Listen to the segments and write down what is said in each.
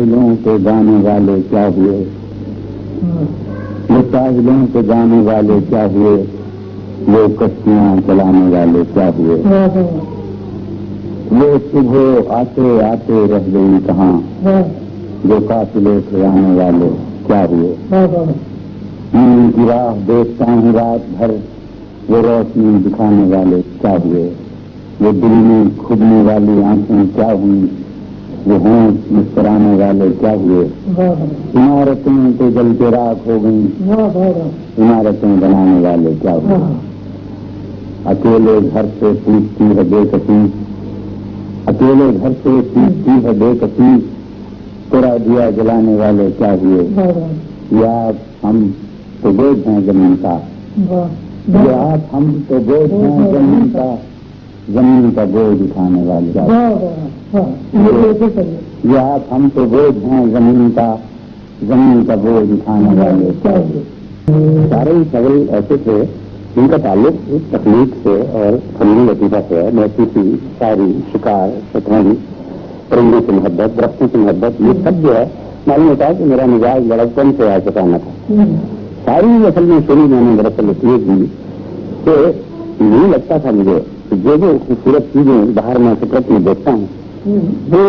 साहिलों के गाने वाले क्या हुए, ये साहिलों के गाने वाले क्या हुए, वो कश्तियां चलाने वाले क्या हुए, वो सुबह आते आते रह गई कहाँ, जो काफिले खिलाने वाले क्या हुए। की राह देखता हूँ रात भर, वो रोशनी दिखाने वाले क्या हुए, वो दिल में खुदने वाली आंखें क्या हुई, वो होंठ मुस्कुराने वाले क्या हुए। इमारतें तो जल के राख हो गई, इमारतें बनाने वाले क्या हुए। अकेले घर से पूछती है बेकसी, अकेले घर से पूछती है बेकसी, तेरा दिया जलाने वाले क्या हुए। या हम तो बोझ हैं जमीन का, या हम तो बोझ हैं जमीन का, जमीन का बोझ उठाने वाले क्या हुए। या हम तो बोझ हैं जमीन का, जमीन का बोझ उठाने वाले क्या हुए। सारे ही सवाल ऐसे थे जिनका ताल्लुक तकलीफ से और फनी लतीफा से है। मौसीकी, शायरी, शिकार, शतरंज, परिंदों से मोहब्बत, दरख्तों से मोहब्बत, ये सब जो है मालूम होता है कि मेरा मिजाज लड़कपन से आशकाना था। सारी असल में शुरू मैंने दरअसल इसलिए की कि नहीं लगता था मुझे कि जो खूबसूरत चीजें बाहर मैं फितरत में देखता हूँ वो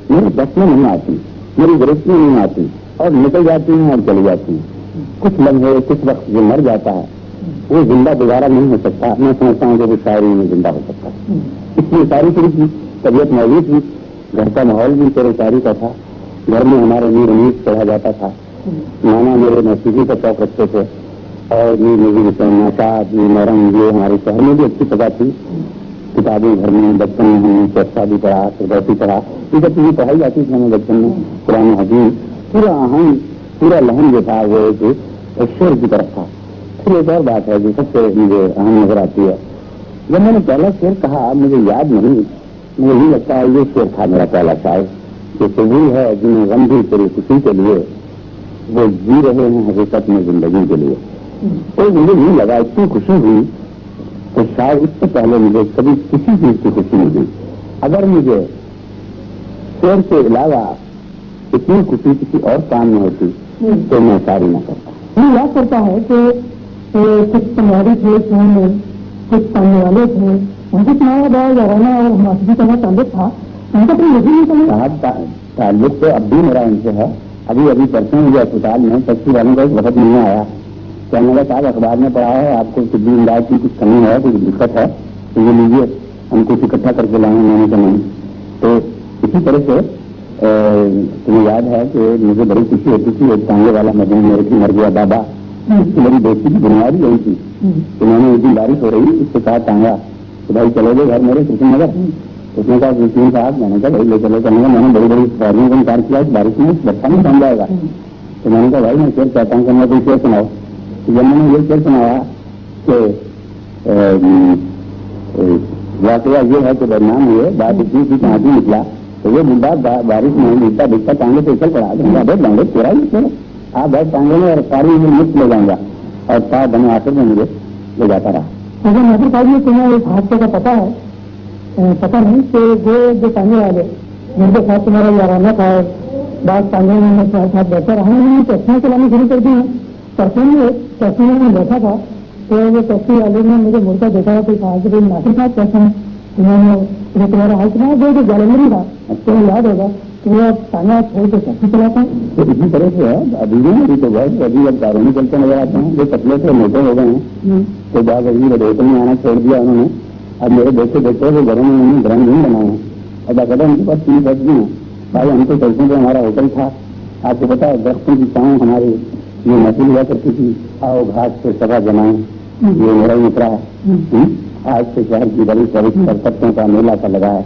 मेरे बस में नहीं आती, मेरी गिरफ्त में नहीं आती और निकल जाती हैं और चली जाती हैं। कुछ लम्हे, कुछ वक्त जो मर जाता है वो जिंदा दोबारा नहीं हो सकता। मैं समझता हूँ कि वो शायरी में जिंदा हो सकता है। इसलिए शायरी शुरू की, तबीयत मौजूद थी, घर का माहौल भी तेरे शायरी का था, घर में हमारे मीर अमीर पढ़ा जाता था, नाना मेरे मौसीकी का शौक रखते थे और ये म्यूजिक नाशाद, ये नरम, ये हमारे शहर में भी अच्छी पता थी। किताबें घर में बचपन में हमने चर्चा भी पढ़ा, फिरदौसी पढ़ा, ये सब चीजें पढ़ाई जाती थी हमें बचपन में। पुराने हदीस पूरा आहंग, पूरा लहन जो था वो एक शेर की तरफ था। फिर एक और बात है जो सबसे मुझे अहम नजर आती है, जब मैंने पहला शेर कहा मुझे याद नहीं, मुझे नहीं लगता है ये शेर था मेरा पहला शायर। जो कबूल है जिन्हें गम भी तेरी खुशी के लिए, वो जी रहे हैं हकीकत में जिंदगी के लिए। तो मुझे नहीं लगा इतनी खुशी हुई तो शायद इससे पहले मुझे कभी किसी चीज की खुशी नहीं हुई। अगर मुझे शेर के अलावा इतनी खुशी किसी और काम में होती तो मैं शायरी न करता। मुझे याद करता है कि कुछ पंजाबी थे, कुछ पढ़ने वाले थे, उनके सुनाया गया जराना और मासी का ताल्लुक था, उनका तो मुझे नहीं समझ। ताल्लुक तो अब भी मेरा उनसे है। अभी अभी परसों मुझे अस्पताल में टैक्सी वालों का एक वक्त नहीं आया, कहने लगा साहब अखबार में पढ़ा है आपको तिब्बी इमदाद की कुछ कमी है, कुछ दिक्कत है, तो ये लीजिए, हम कुछ इकट्ठा करके लाएंगे। मैंने कहा नहीं। तो इसी तरह से तुम्हें याद है कि मुझे बड़ी खुशी होती थी, एक टांगे वाला मजनू मेरे की मर गया बाबा, इसकी मेरी दोस्ती की बुनियाद यही थी। तो मैंने एक दिन बारिश हो रही, उसके साथ टांगा तो भाई चले गए घर मेरे कृष्ण नगर। उसने कहा कृष्ण साहब, मैंने कहा भाई ले चलो। करने का मैंने बड़ी बड़ी फॉर्मिंग का इनकार किया, इस बारिश में बच्चा नहीं बन जाएगा। तो मैंने कहा भाई मैं शेर चाहता हूँ कि मैं कोई शेर सुनाओ। तो जब मैंने ये शेर सुनाया कि वाकया ये है कि बदनाम हुए, बात इतनी सी कहाँ भी निकला, तो ये बुढ़ा बारिश में दिखता दिखता टांगे पे चल पड़ा। बहुत लंबे पूरा ही शेर आप बहुत टांगे में और सारी मुक्त ले जाऊंगा और साथ बने आखिर में मुझे ले जाता रहा। अगर नजर साहब तुम्हें एक हादसे का पता है, पता नहीं कि वो जो टांगे वाले जिनके साथ तुम्हारा याराना था, बात टांगे में मैं साथ बैठा रहा, मैंने टैक्सियाँ चलानी शुरू कर दी हैं। परसों में टैक्सी में मैं बैठा था तो वो टैक्सी वाले ने मुझे मुड़का देखा, कोई कहा कि नासिर साहब कैसे हैं, मैंने तुम्हारा हाल सुना जो गैलेंडरी था, तो याद होगा तो वो टांगा छोड़ के टैक्सी चलाता हूँ। तो इसी तरह से है अभी भी, अभी तो बहुत अभी अब कारों में चलते नजर आते हैं, जो पतले से मोटे हो गए हैं। तो बाद अभी होटल में आना छोड़ दिया उन्होंने। अब मेरे देखते देखते वो घरों में उन्होंने ग्रहण नहीं बनाए हैं और बाकायदा उनके पास 3 फैक्ट्री हैं। भाई हम तो चलते थे, हमारा होटल था, आपको पता है दरख्तों की छांव हमारी ये महसूल हुआ करती थी, आओ घाट से सभा जमाएं, ये मेरा मित्रा है। आज से शहर की बड़ी पवित्र पत्तों का मेला का लगा है।